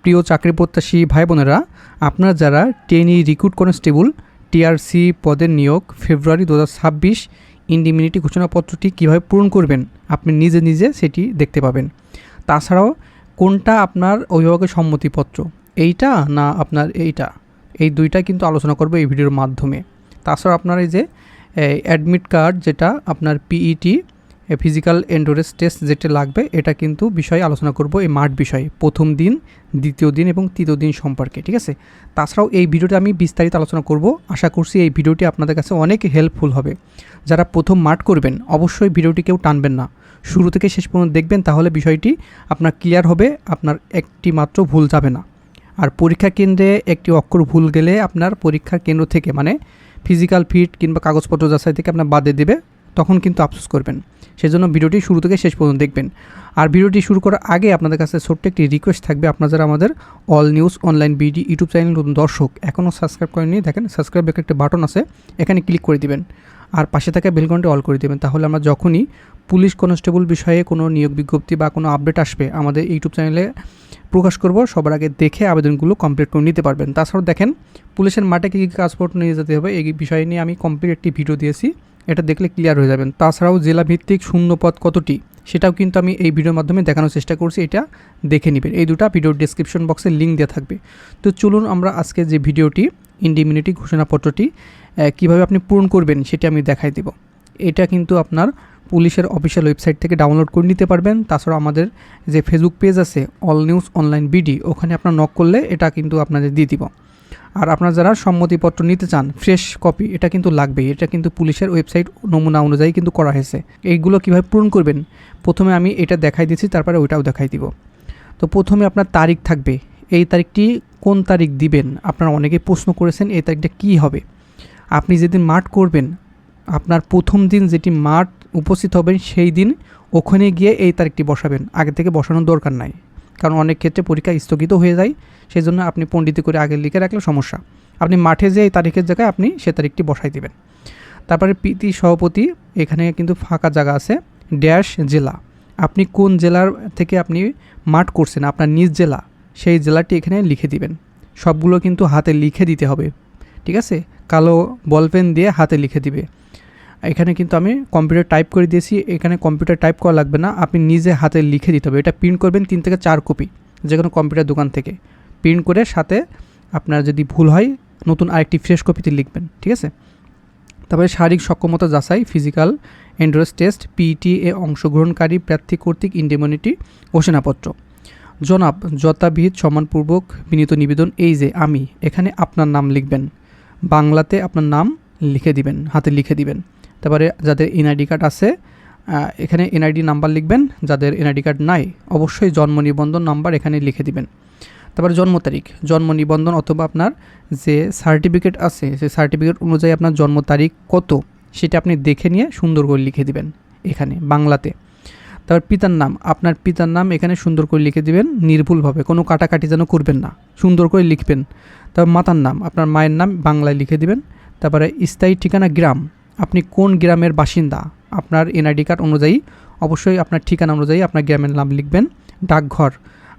প্রিয় চাকরি প্রত্যাশী ভাই বোনেরা, আপনারা যারা ট্রেনি রিক্রুট কনস্টেবল টিআরসি পদের নিয়োগ ফেব্রুয়ারি 2026 ইন্ডিমিনিটি ঘোষণাপত্রটি কীভাবে পূরণ করবেন আপনি নিজে নিজে সেটি দেখতে পাবেন। তাছাড়াও কোনটা আপনার অভিভাবকের সম্মতিপত্র, এইটা না আপনার এইটা, এই দুইটা কিন্তু আলোচনা করবো এই ভিডিওর মাধ্যমে। তাছাড়া আপনার এই যে অ্যাডমিট কার্ড, যেটা আপনার পিইটি ফিজিক্যাল এন্ডুরেন্স টেস্ট যেটা লাগবে, এটা কিন্তু বিষয়ে আলোচনা করব এই মাঠ বিষয়ে, প্রথম দিন, দ্বিতীয় দিন এবং তৃতীয় দিন সম্পর্কে, ঠিক আছে। তাছাড়াও এই ভিডিওটা আমি বিস্তারিত আলোচনা করব। আশা করছি এই ভিডিওটি আপনাদের কাছে অনেক হেল্পফুল হবে। যারা প্রথম মাঠ করবেন অবশ্যই ভিডিওটি কেউ টানবেন না, শুরু থেকে শেষ পর্যন্ত দেখবেন, তাহলে বিষয়টি আপনার ক্লিয়ার হবে, আপনার একটি মাত্র ভুল যাবে না। আর পরীক্ষা কেন্দ্রে একটি অক্ষর ভুল গেলে আপনার পরীক্ষার কেন্দ্র থেকে মানে ফিজিক্যাল ফিট কিংবা কাগজপত্র যাচাই থেকে আপনার বাদে দেবে, তখন কিন্তু আফসোস করবেন। সেজন্য ভিডিওটি শুরু থেকে শেষ পর্যন্ত দেখবেন। আর ভিডিওটি শুরু করার আগে আপনাদের কাছে ছোট্ট একটি রিকোয়েস্ট থাকবে, আপনারা যারা আমাদের all news online BD YouTube channel নতুন দর্শক এখনও সাবস্ক্রাইব করেননি, দেখেন সাবস্ক্রাইব একটা বাটন আছে, এখানে ক্লিক করে দিবেন আর পাশে থাকা বেলকনটি অল করে দেবেন। তাহলে আমরা যখনই পুলিশ কনস্টেবল বিষয়ে কোনো নিয়োগ বিজ্ঞপ্তি বা কোনো আপডেট আসবে আমাদের ইউটিউব চ্যানেলে প্রকাশ করব, সবার আগে দেখে আবেদনগুলো কমপ্লিট করে নিতে পারবেন। তাছাড়াও দেখেন পুলিশের মাঠে কী কী কাগজপত্র নিয়ে যেতে হবে এই বিষয় নিয়ে আমি কমপ্লিট একটি ভিডিও দিয়েছি, এটা দেখলে ক্লিয়ার হয়ে যাবেন। তাছাড়াও জেলাভিত্তিক শূন্যপদ কতটি সেটাও কিন্তু আমি এই ভিডিওর মাধ্যমে দেখানোর চেষ্টা করছি, এটা দেখে নেবেন। এই দুটো ভিডিওর ডেসক্রিপশন বক্সে লিঙ্ক দেওয়া থাকবে। তো চলুন আমরা আজকে যে ভিডিওটি ইন্ডিমিনিটি ঘোষণাপত্রটি কীভাবে আপনি পূরণ করবেন সেটি আমি দেখাই দেব। এটা কিন্তু আপনার পুলিশের অফিসিয়াল ওয়েবসাইট থেকে ডাউনলোড করে নিতে পারবেন। তাছাড়া আমাদের যে ফেসবুক পেজ আছে অল নিউজ অনলাইন বিডি, ওখানে আপনার নক করলে এটা কিন্তু আপনাদের দিয়ে দিব। আর আপনারা যারা সম্মতিপত্র নিতে চান ফ্রেশ কপি, এটা কিন্তু লাগবেই, এটা কিন্তু পুলিশের ওয়েবসাইট নমুনা অনুযায়ী কিন্তু করা হয়েছে। এইগুলো কীভাবে পূরণ করবেন প্রথমে আমি এটা দেখাই দিচ্ছি, তারপরে ওইটাও দেখাই দিব। তো প্রথমে আপনার তারিখ থাকবে, এই তারিখটি কোন তারিখ দিবেন, আপনারা অনেকেই প্রশ্ন করেছেন এই তারিখটা কী হবে। আপনি যেদিন মাঠ করবেন আপনার প্রথম দিন যেটি মাঠ উপস্থিত হবেন সেই দিন ওখানে গিয়ে এই তারিখটি বসাবেন, আগে থেকে বসানোর দরকার নাই, কারণ অনেক ক্ষেত্রে পরীক্ষা স্থগিত হয়ে যায়, সেই জন্য আপনি পণ্ডিতি করে আগে লিখে রাখলে সমস্যা। আপনি মাঠে যে এই তারিখের জায়গায় আপনি সে তারিখটি বসাই দেবেন। তারপরে পিটি সভাপতি, এখানে কিন্তু ফাঁকা জায়গা আছে, ড্যাশ জেলা, আপনি কোন জেলার থেকে আপনি মাঠ করছেন, আপনার নিজ জেলা, সেই জেলাটি এখানে লিখে দিবেন। সবগুলো কিন্তু হাতে লিখে দিতে হবে, ঠিক আছে, কালো বলপেন দিয়ে হাতে লিখে দিবে। এখানে কিন্তু আমি কম্পিউটার টাইপ করে দিয়েছি, এখানে কম্পিউটার টাইপ করা লাগবে না, আপনি নিজে হাতে লিখে দিতে হবে। এটা প্রিন্ট করবেন 3 থেকে 4 কপি যে কোনো কম্পিউটার দোকান থেকে প্রিন্ট করে, সাথে আপনার যদি ভুল হয় নতুন আরেকটি ফ্রেশ কপিতে লিখবেন, ঠিক আছে। তারপরে শারীরিক সক্ষমতা যাচাই ফিজিক্যাল এন্ডুরেন্স টেস্ট পিইটি এ অংশগ্রহণকারী প্রার্থী কর্তৃক ইন্ডিমিনিটি ঘোষণাপত্র। জনাব যথাবিহিত সম্মানপূর্বক বিনীত নিবেদন, এই যে আমি, এখানে আপনার নাম লিখবেন, বাংলাতে আপনার নাম লিখে দিবেন, হাতে লিখে দিবেন। তারপরে যাদের এনআইডি কার্ড আছে এখানে এনআইডি নাম্বার লিখবেন, যাদের এনআইডি কার্ড নাই অবশ্যই জন্ম নিবন্ধন নাম্বার এখানে লিখে দিবেন। তারপরে জন্ম তারিখ, জন্ম নিবন্ধন অথবা আপনার যে সার্টিফিকেট আছে সেই সার্টিফিকেট অনুযায়ী আপনার জন্ম তারিখ কত সেটা আপনি দেখে নিয়ে সুন্দর করে লিখে দিবেন এখানে বাংলাতে। তারপর পিতার নাম, আপনার পিতার নাম এখানে সুন্দর করে লিখে দিবেন, নির্ভুলভাবে, কোনো কাটাকাটি যেন করবেন না, সুন্দর করে লিখবেন। তারপর মাতার নাম, আপনার মায়ের নাম বাংলায় লিখে দিবেন। তারপরে স্থায়ী ঠিকানা গ্রাম, আপনি কোন গ্রামের বাসিন্দা আপনার এনআইডি কার্ড অনুযায়ী অবশ্যই আপনার ঠিকানা অনুযায়ী আপনার গ্রামের নাম লিখবেন। ডাকঘর,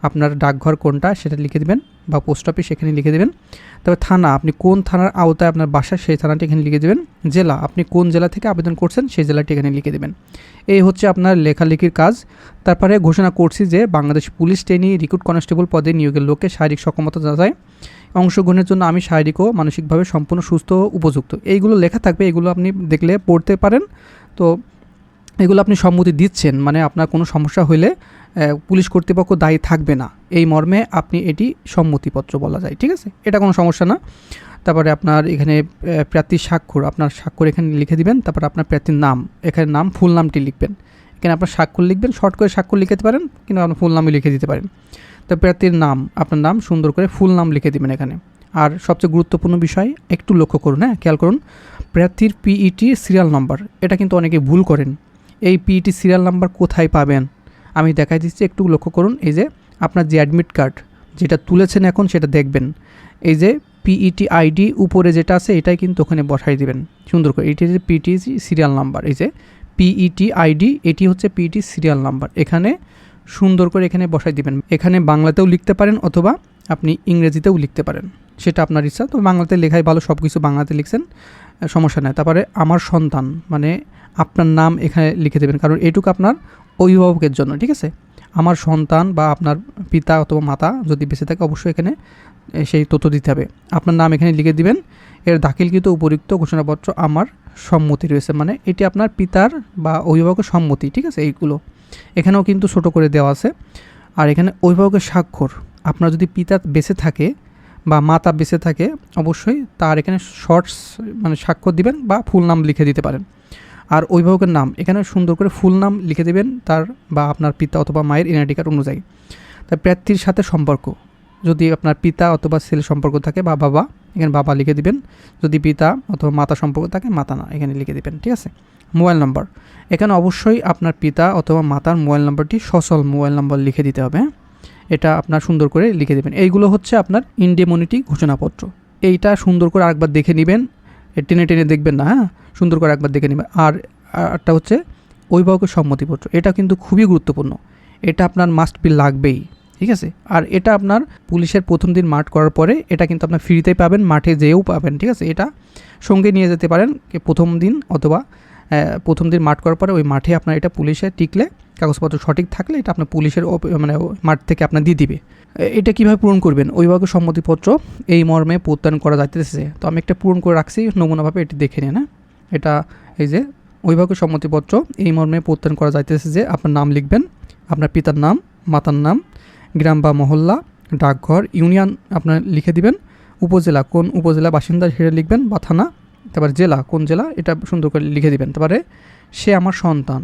আপনার ডাকঘর কোনটা সেটা লিখে দেবেন, বা পোস্ট অফিস এখানে লিখে দেবেন। তবে থানা, আপনি কোন থানার আওতায় আপনার বাসা সেই থানাটি এখানে লিখে দেবেন। জেলা, আপনি কোন জেলা থেকে আবেদন করছেন সেই জেলাটি এখানে লিখে দেবেন। এই হচ্ছে আপনার লেখালেখির কাজ। তারপরে ঘোষণা করছি যে Bangladesh police trainee recruit constable পদে নিয়োগের লক্ষ্যে শারীরিক সক্ষমতা যাচাই অংশগ্রহণের জন্য আমি শারীরিক ও মানসিকভাবে সম্পূর্ণ সুস্থ ও উপযুক্ত, এইগুলো লেখা থাকবে, এগুলো আপনি দেখলে পড়তে পারেন। তো এগুলো আপনি সম্মতি দিচ্ছেন, মানে আপনার কোনো সমস্যা হলে পুলিশ কর্তৃপক্ষ দায়ী থাকবে না, এই মর্মে আপনি এটি সম্মতিপত্র বলা যায়, ঠিক আছে, এটা কোনো সমস্যা না। তারপরে আপনার এখানে প্রার্থীর স্বাক্ষর, আপনার স্বাক্ষর এখানে লিখে দিবেন। তারপরে আপনার প্রার্থীর নাম, এখানে নাম ফুল নামটি লিখবেন, এখানে আপনার স্বাক্ষর লিখবেন, শর্ট করে স্বাক্ষর লিখতে পারেন কিন্তু আপনার ফুল নামই লিখে দিতে পারেন। তো প্রার্থীর নাম, আপনার নাম সুন্দর করে ফুল নাম লিখে দিবেন এখানে। আর সবচেয়ে গুরুত্বপূর্ণ বিষয় একটু লক্ষ্য করুন, হ্যাঁ খেয়াল করুন, প্রার্থীর পিইটি সিরিয়াল নাম্বার, এটা কিন্তু অনেকে ভুল করেন। এই পিইটি সিরিয়াল নাম্বার কোথায় পাবেন আমি দেখাই দিচ্ছি, একটু লক্ষ্য করুন। এই যে আপনার যে অ্যাডমিট কার্ড যেটা তুলেছেন এখন সেটা দেখবেন, এই যে পিইটি আইডি উপরে যেটা আছে এটাই কিন্তু ওখানে বসাই দিবেন সুন্দর করে। এটি যে পিইটি সিরিয়াল নাম্বার, এই যে পিইটি আইডি, এটি হচ্ছে পিইটি সিরিয়াল নাম্বার, এখানে সুন্দর করে এখানে বসাই দিবেন। এখানে বাংলাতেও লিখতে পারেন অথবা আপনি ইংরেজিতেও লিখতে পারেন, সেটা আপনার ইচ্ছা। তো বাংলাতে লেখাই ভালো, সব কিছু বাংলাতে লিখছেন, সমস্যা নেই। তারপরে আমার সন্তান, মানে আপনার নাম এখানে লিখে দেবেন, কারণ এইটুকু আপনার অভিভাবকের জন্য, ঠিক আছে। আমার সন্তান বা আপনার পিতা অথবা মাতা যদি বেঁচে থাকে অবশ্যই এখানে সেই তথ্য দিতে হবে। আপনার নাম এখানে লিখে দিবেন। এর দাখিলকৃত উপযুক্ত ঘোষণাপত্র আমার সম্মতি রয়েছে, মানে এটি আপনার পিতার বা অভিভাবকের সম্মতি, ঠিক আছে। এইগুলো এখানেও কিন্তু ছোট করে দেওয়া আছে। আর এখানে অভিভাবকের স্বাক্ষর, আপনার যদি পিতা বেঁচে থাকে বা মাতা বেঁচে থাকে অবশ্যই তার এখানে শর্টস মানে স্বাক্ষর দিবেন বা ফুল নাম লিখে দিতে পারেন। আর অভিভাবকের নাম এখানে সুন্দর করে ফুল নাম লিখে দেবেন তার বা আপনার পিতা অথবা মায়ের এনআইডি কার্ড অনুযায়ী। তার প্রার্থীর সাথে সম্পর্ক, যদি আপনার পিতা অথবা ছেলে সম্পর্ক থাকে বা বাবা, এখানে বাবা লিখে দিবেন। যদি পিতা অথবা মাতা সম্পর্ক থাকে মাতা না এখানে লিখে দিবেন, ঠিক আছে। মোবাইল নম্বর, এখানে অবশ্যই আপনার পিতা অথবা মাতার মোবাইল নম্বরটি সচল মোবাইল নম্বর লিখে দিতে হবে, এটা আপনার সুন্দর করে লিখে দেবেন। এইগুলো হচ্ছে আপনার ইনডেমনিটি ঘোষণাপত্র। এইটা সুন্দর করে আরেকবার দেখে নেবেন, টেনে টেনে দেখবেন না, হ্যাঁ, সুন্দর করে একবার দেখে নেবেন। আর একটা হচ্ছে অভিভাবকের সম্মতিপত্র, এটা কিন্তু খুবই গুরুত্বপূর্ণ, এটা আপনার মাস্ট বি লাগবেই, ঠিক আছে। আর এটা আপনার পুলিশের প্রথম দিন মাঠ করার পরে এটা কিন্তু আপনার ফ্রিতেই পাবেন, মাঠে যেয়েও পাবেন, ঠিক আছে। এটা সঙ্গে নিয়ে যেতে পারেন প্রথম দিন, অথবা প্রথম দিন মাঠ করার পরে ওই মাঠে আপনার এটা পুলিশে টিকলে কাগজপত্র সঠিক থাকলে এটা আপনার পুলিশের মানে মাঠ থেকে আপনার দিয়ে দিবে। এটা কীভাবে পূরণ করবেন? অভিভাবকের সম্মতিপত্র এই মর্মে প্রত্যয়ন করা যাইতেছে, তো আমি একটা পূরণ করে রাখছি নমুনাভাবে, এটি দেখে নিন। হ্যাঁ, এটা এই যে অভিভাবকের সম্মতিপত্র এই মর্মে প্রত্যয়ন করা যাইতেছে যে আপনার নাম লিখবেন, আপনার পিতার নাম, মাতার নাম, গ্রাম বা মহল্লা, ডাকঘর, ইউনিয়ন আপনার লিখে দিবেন, উপজেলা কোন উপজেলা বাসিন্দা সেটা লিখবেন বা থানা, তারপর জেলা কোন জেলা এটা সুন্দর করে লিখে দিবেন। তারপরে সে আমার সন্তান,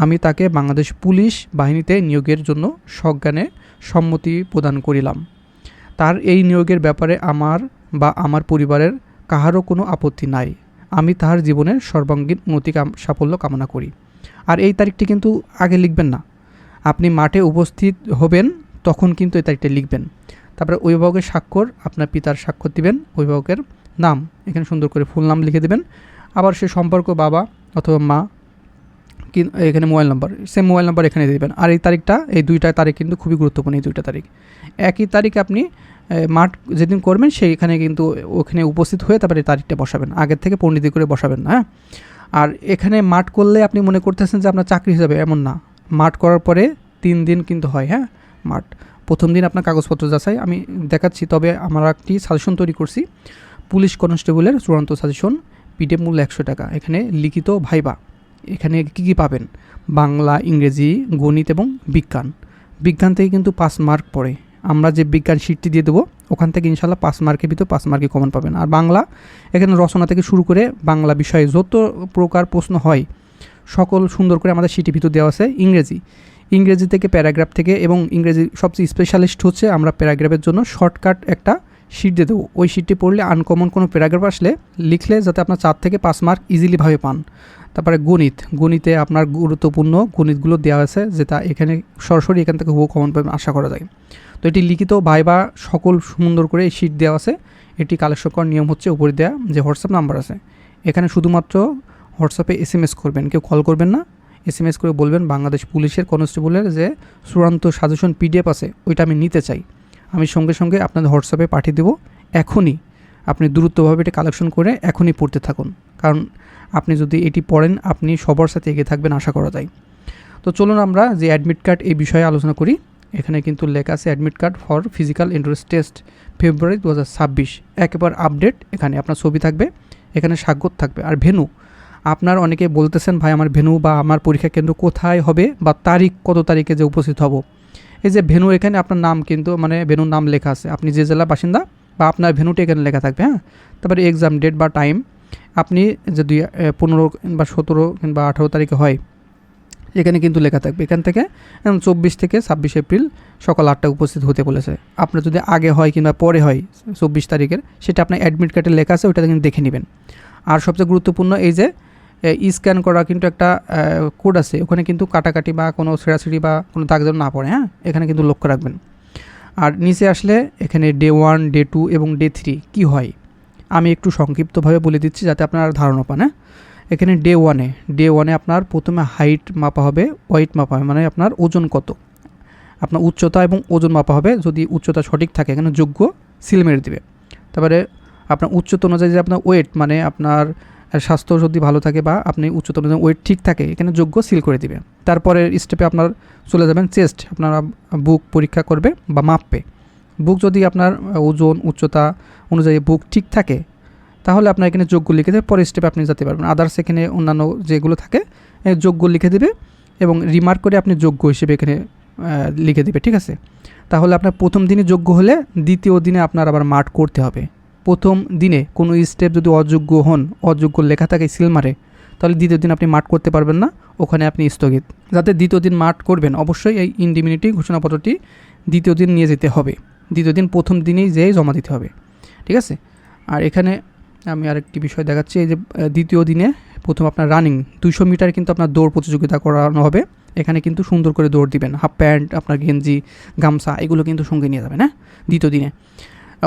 আমি তাকে বাংলাদেশ পুলিশ বাহিনীতে নিয়োগের জন্য সজ্ঞানে সম্মতি প্রদান করিলাম। তার এই নিয়োগের ব্যাপারে আমার বা আমার পরিবারের কাহারও কোনো আপত্তি নাই। আমি তাহার জীবনের সর্বাঙ্গীন উন্নতি সাফল্য কামনা করি। আর এই তারিখটি কিন্তু আগে লিখবেন না, আপনি মাঠে উপস্থিত হবেন তখন কিন্তু এই তারিখটা লিখবেন। তারপরে অভিভাবকের স্বাক্ষর, আপনার পিতার স্বাক্ষর দিবেন, অভিভাবকের নাম এখানে সুন্দর করে ফুল নাম লিখে দেবেন। আবার সে সম্পর্ক বাবা অথবা মা, এখানে mobile number, same mobile number এখানে দেবেন। আর এই তারিখটা, এই দুইটা তারিখ কিন্তু খুবই গুরুত্বপূর্ণ, এই দুইটা তারিখ একই তারিখ আপনি মাঠ যেদিন করবেন সেইখানে কিন্তু ওখানে উপস্থিত হয়ে তারপরে এই তারিখটা বসাবেন, আগের থেকে পণ্ডিতি করে বসাবেন না। হ্যাঁ, আর এখানে মাঠ করলে আপনি মনে করতেছেন যে আপনার চাকরি হিসাবে, এমন না। মাঠ করার পরে 3 দিন কিন্তু হয়। হ্যাঁ, মাঠ প্রথম দিন আপনার কাগজপত্র যাচাই আমি দেখাচ্ছি, তবে আমরা একটি সাজেশন তৈরি করছি, পুলিশ কনস্টেবলের চূড়ান্ত সাজেশন, পিডিএফ মূল্য 100 টাকা। এখানে লিখিত ভাইবা, এখানে কী কী পাবেন? বাংলা, ইংরেজি, গণিত এবং বিজ্ঞান। বিজ্ঞান থেকে কিন্তু 5 মার্ক পড়ে, আমরা যে বিজ্ঞান শিটটি দিয়ে দেবো ওখান থেকে ইনশাল্লাহ 5 মার্কের ভিতরে 5 মার্কে কমন পাবেন। আর বাংলা, এখানে রচনা থেকে শুরু করে বাংলা বিষয়ে যত প্রকার প্রশ্ন হয় সকল সুন্দর করে আমাদের শিটের ভিতর দেওয়া আছে। ইংরেজি থেকে প্যারাগ্রাফ থেকে, এবং ইংরেজি সবচেয়ে স্পেশালিস্ট হচ্ছে আমরা প্যারাগ্রাফের জন্য শর্টকাট একটা শিট দিয়ে দেবো। ওই শিটটি পড়লে আনকমন কোনো প্যারাগ্রাফ আসলে লিখলে যাতে আপনার 4 থেকে 5 মার্ক ইজিলিভাবে পান। তারপরে গণিতে আপনার গুরুত্বপূর্ণ গণিতগুলো দেওয়া আছে, যেটা এখানে সরাসরি এখান থেকে হুবহু কমন পাবেন আশা করা যায়। তো এটি লিখিত ভাইবা সকল সুন্দর করে এই শিট দেওয়া আছে। এটি কালেকশন করার নিয়ম হচ্ছে উপরে দেওয়া যে হোয়াটসঅ্যাপ নাম্বার আছে, এখানে শুধুমাত্র হোয়াটসঅ্যাপে SMS করবেন, কেউ কল করবেন না। SMS করে বলবেন বাংলাদেশ পুলিশের কনস্টেবলের যে চূড়ান্ত সাজেশন PDF আছে ওইটা আমি নিতে চাই, আমি সঙ্গে সঙ্গে আপনাদের হোয়াটসঅ্যাপে পাঠিয়ে দেবো। এখনই আপনি দ্রুতভাবে এটা কালেকশন করে এখনই পড়তে থাকুন, কারণ আপনি যদি এটি পড়েন আপনি সবার সাথে এগিয়ে থাকবেন আশা করা যায়। তো চলুন আমরা যে অ্যাডমিট কার্ড এই বিষয়ে আলোচনা করি। এখানে কিন্তু লেখা আছে admit card for physical entrance test February 2026, একেবারে আপডেট। এখানে আপনার ছবি থাকবে, এখানে স্বাক্ষর থাকবে। আর ভেন্যু, আপনার অনেকে বলতেছেন ভাই আমার ভেন্যু বা আমার পরীক্ষা কেন্দ্র কোথায় হবে বা তারিখ কত তারিখে যে উপস্থিত হব। এই যে ভেন্যু, এখানে আপনার নাম কিন্তু মানে ভেন্যুর নাম লেখা আছে, আপনি যে জেলার বাসিন্দা বা আপনার ভেন্যুটা এখানে লেখা থাকবে। হ্যাঁ, তারপরে এক্সাম ডেট বা টাইম, আপনি যদি 15 বা 17 কিংবা 18 তারিখে হয় এখানে কিন্তু লেখা থাকবে। এখান থেকে 24 থেকে 26 এপ্রিল সকাল 8টায় উপস্থিত হতে বলেছে। আপনার যদি আগে হয় কিংবা পরে হয় 24 তারিখের, সেটা আপনার অ্যাডমিট কার্ডে লেখা আছে, ওইটা কিন্তু দেখে নেবেন। আর সবচেয়ে গুরুত্বপূর্ণ এই যে স্ক্যান করা কিন্তু একটা কোড আছে, ওখানে কিন্তু কাটাকাটি বা কোনো ছেঁড়াছিড়ি বা কোনো দাগ যেন না পড়ে। হ্যাঁ, এখানে কিন্তু লক্ষ্য রাখবেন। আর নিচে আসলে এখানে ডে 1, ডে 2 এবং ডে 3 কী হয় আমি একটু সংক্ষিপ্তভাবে বলে দিচ্ছি যাতে আপনারা ধারণা পান। হ্যাঁ, এখানে ডে ওয়ানে আপনার প্রথমে হাইট মাপা হবে, ওয়েট মাপা হবে, মানে আপনার ওজন কত। আপনার উচ্চতা এবং ওজন মাপা হবে, যদি উচ্চতা সঠিক থাকে এখানে যোগ্য সিল মেরে দিবে। তারপরে আপনার উচ্চতা অনুযায়ী যে আপনার ওয়েট মানে আপনার স্বাস্থ্য যদি ভালো থাকে বা আপনি উচ্চতা অনুযায়ী ওয়েট ঠিক থাকে এখানে যোগ্য সিল করে দিবে। তারপরে স্টেপে আপনার চলে যাবেন চেস্ট, আপনারা বুক পরীক্ষা করবে বা মাপবে। বুক যদি আপনার ওজন উচ্চতা অনুযায়ী বুক ঠিক থাকে তাহলে আপনার এখানে যোগ্য লিখে দেবে, পরের স্টেপে আপনি যেতে পারবেন। আদার্স এখানে অন্যান্য যেগুলো থাকে যোগ্য লিখে দেবে এবং রিমার্ক করে আপনি যোগ্য হিসেবে এখানে লিখে দেবে, ঠিক আছে। তাহলে আপনার প্রথম দিনে যোগ্য হলে দ্বিতীয় দিনে আপনার আবার মার্ক করতে হবে। প্রথম দিনে কোনো স্টেপ যদি অযোগ্য লেখা থাকে সিল মারে, তাহলে দ্বিতীয় দিন আপনি মার্ক করতে পারবেন না, ওখানে আপনি স্থগিত। যাতে দ্বিতীয় দিন মার্ক করবেন অবশ্যই এই ইনডিমিনিটি ঘোষণাপত্রটি দ্বিতীয় দিন নিয়ে যেতে হবে, দ্বিতীয় দিন প্রথম দিনেই যেয়ে জমা দিতে হবে, ঠিক আছে। আর এখানে আমি আরেকটি বিষয় দেখাচ্ছি, এই যে দ্বিতীয় দিনে প্রথম আপনার রানিং 200 মিটার কিন্তু আপনার দৌড় প্রতিযোগিতা করানো হবে। এখানে কিন্তু সুন্দর করে দৌড় দিবেন, হাফ প্যান্ট আপনার গেঞ্জি গামছা এগুলো কিন্তু সঙ্গে নিয়ে যাবেন। হ্যাঁ, দ্বিতীয় দিনে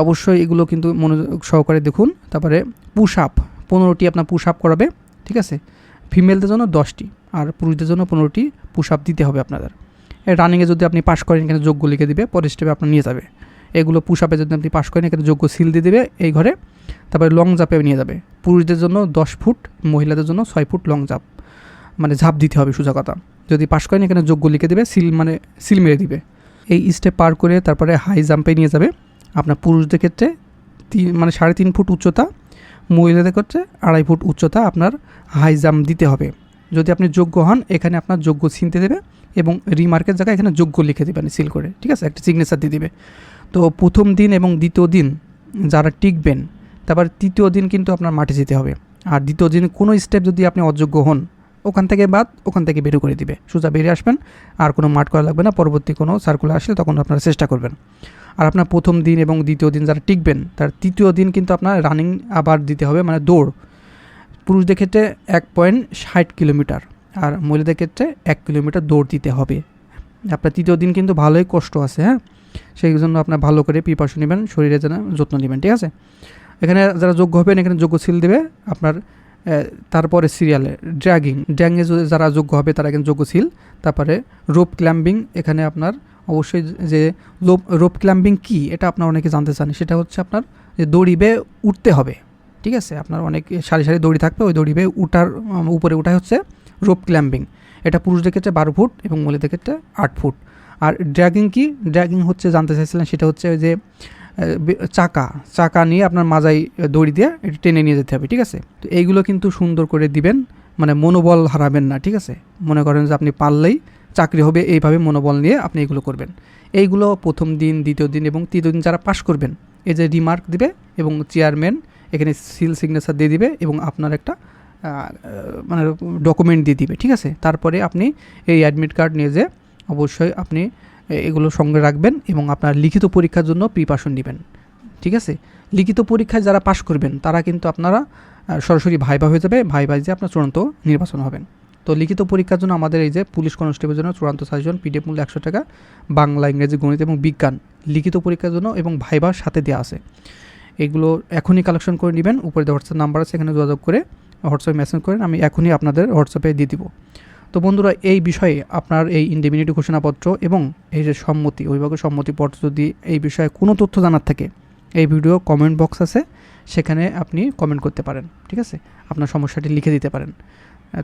অবশ্যই এগুলো কিন্তু মনোযোগ সহকারে দেখুন। তারপরে পুশ আপ 15টি আপনার পুশ আপ করাবে, ঠিক আছে। ফিমেলদের জন্য 10টি আর পুরুষদের জন্য 15টি পুশ আপ দিতে হবে আপনাদের। রানিংয়ে যদি আপনি পাস করেন এখানে যোগ্য লিখে দিবে, পরের স্টেপে আপনার নিয়ে যাবে। এগুলো পুশ আপে যদি আপনি পাস করেন এখানে যোগ্য সিল দিয়ে দেবে এই ঘরে। তারপরে লং জাম্পে নিয়ে যাবে, পুরুষদের জন্য 10 ফুট, মহিলাদের জন্য 6 ফুট লং জাম্প, মানে ঝাঁপ দিতে হবে সোজা কথা। যদি পাস করেন এখানে যোগ্য লিখে দেবে, সিল মেরে দিবে। এই স্টেপ পার করে তারপরে হাই জাম্পে নিয়ে যাবে। আপনার পুরুষদের ক্ষেত্রে 3.5 ফুট উচ্চতা, মহিলাদের ক্ষেত্রে 2.5 ফুট উচ্চতা আপনার হাই জাম্প দিতে হবে। যদি আপনি যোগ্য হন এখানে আপনার যোগ্য চিনতে দেবে এবং রিমার্কের জায়গায় এখানে যোগ্য লিখে দেবেন সিল করে, ঠিক আছে, একটা সিগনেচার দিয়ে দেবে। তো প্রথম দিন এবং দ্বিতীয় দিন যারা টিকবেন তারপর তৃতীয় দিন কিন্তু আপনার মাঠে যেতে হবে। আর দ্বিতীয় দিন কোনো স্টেপ যদি আপনি অযোগ্য হন ওখান থেকে বের করে দিবে, সোজা বেরিয়ে আসবেন, আর কোনো মাঠ করা লাগবে না। পরবর্তী কোনো সার্কুলার আসলে তখন আপনারা চেষ্টা করবেন। আর আপনার প্রথম দিন এবং দ্বিতীয় দিন যারা টিকবেন তার তৃতীয় দিন কিন্তু আপনার রানিং আবার দিতে হবে, মানে দৌড়। পুরুষদের ক্ষেত্রে 1.60 কিলোমিটার আর মহিলাদের ক্ষেত্রে 1 কিলোমিটার দৌড় দিতে হবে। আপনার তৃতীয় দিন কিন্তু ভালোই কষ্ট আছে, হ্যাঁ, সেই জন্য আপনার ভালো করে প্রিপারেশন নেবেন, শরীরে যেন যত্ন নেবেন, ঠিক আছে। এখানে যারা যোগ্য হবেন এখানে যোগ্য সিল দেবে আপনার। তারপরে সিরিয়ালে ড্র্যাগিংয়ে যারা যোগ্য হবে তারা এখানে যোগ্য সিল। তারপরে রোপ ক্লাম্বিং, এখানে আপনার অবশ্যই যে রোপ ক্লাম্বিং কী এটা আপনার অনেকে জানতে চান, সেটা হচ্ছে আপনার যে দড়ি বেয়ে উঠতে হবে, ঠিক আছে। আপনার অনেক সারি দড়ি থাকবে, ওই দড়ি বেয়ে উপরে উঠাই হচ্ছে রোপ ক্লাম্বিং। এটা পুরুষদের ক্ষেত্রে 12 ফুট এবং মহিলাদের ক্ষেত্রে 8 ফুট। আর ড্র্যাগিং হচ্ছে জানতে চাইছিলেন, সেটা হচ্ছে যে চাকা নিয়ে আপনার মাজায় দড়ি দিয়ে এটা টেনে নিয়ে যেতে হবে, ঠিক আছে। তো এইগুলো কিন্তু সুন্দর করে দিবেন, মানে মনোবল হারাবেন না, ঠিক আছে। মনে করেন যে আপনি পারলেই চাকরি হবে, এইভাবে মনোবল নিয়ে আপনি এগুলো করবেন। এইগুলো প্রথম দিন, দ্বিতীয় দিন এবং তৃতীয় দিন যারা পাস করবেন এই যে রিমার্ক দিবে এবং চেয়ারম্যান এখানে সিল সিগনেচার দিয়ে দিবে এবং আপনার একটা মানে ডকুমেন্ট দিয়ে দিবে, ঠিক আছে। তারপরে আপনি এই অ্যাডমিট কার্ড নিয়ে যে অবশ্যই আপনি এগুলো সঙ্গে রাখবেন এবং আপনার লিখিত পরীক্ষার জন্য প্রিপারেশন নেবেন, ঠিক আছে। লিখিত পরীক্ষায় যারা পাস করবেন তারা কিন্তু আপনারা সরাসরি ভাইবা হয়ে যাবে, ভাইবাই যে আপনার চূড়ান্ত নির্বাচন হবেন। তো লিখিত পরীক্ষার জন্য আমাদের এই যে পুলিশ কনস্টেবলের জন্য চূড়ান্ত সাজেশন পিডিএফ মূল্য 100 টাকা, বাংলা ইংরেজি গণিত এবং বিজ্ঞান লিখিত পরীক্ষার জন্য এবং ভাইবার সাথে দেওয়া আছে। এগুলো এখনই কালেকশন করে নেবেন, উপরে হোয়াটসঅ্যাপ নাম্বার আছে, এখানে যোগাযোগ করে হোয়াটসঅ্যাপে মেসেজ করেন, আমি এখনই আপনাদের হোয়াটসঅ্যাপে দিয়ে দিব। তো বন্ধুরা, এই বিষয়ে আপনার এই ইনডিমিনিটি ঘোষণাপত্র এবং এই যে সম্মতি, অভিভাবকের সম্মতিপত্র যদি এই বিষয়ে কোনো তথ্য জানার থাকে এই ভিডিও কমেন্ট বক্স আছে, সেখানে আপনি কমেন্ট করতে পারেন, ঠিক আছে। আপনার সমস্যাটি লিখে দিতে পারেন,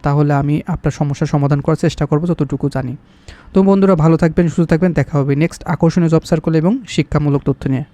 তাহলে আমি আপনার সমস্যার সমাধান করার চেষ্টা করব যতটুকু জানি। তো বন্ধুরা, ভালো থাকবেন, সুস্থ থাকবেন, দেখা হবে নেক্সট আকর্ষণীয় জব সার্কেল এবং শিক্ষামূলক তথ্য নিয়ে।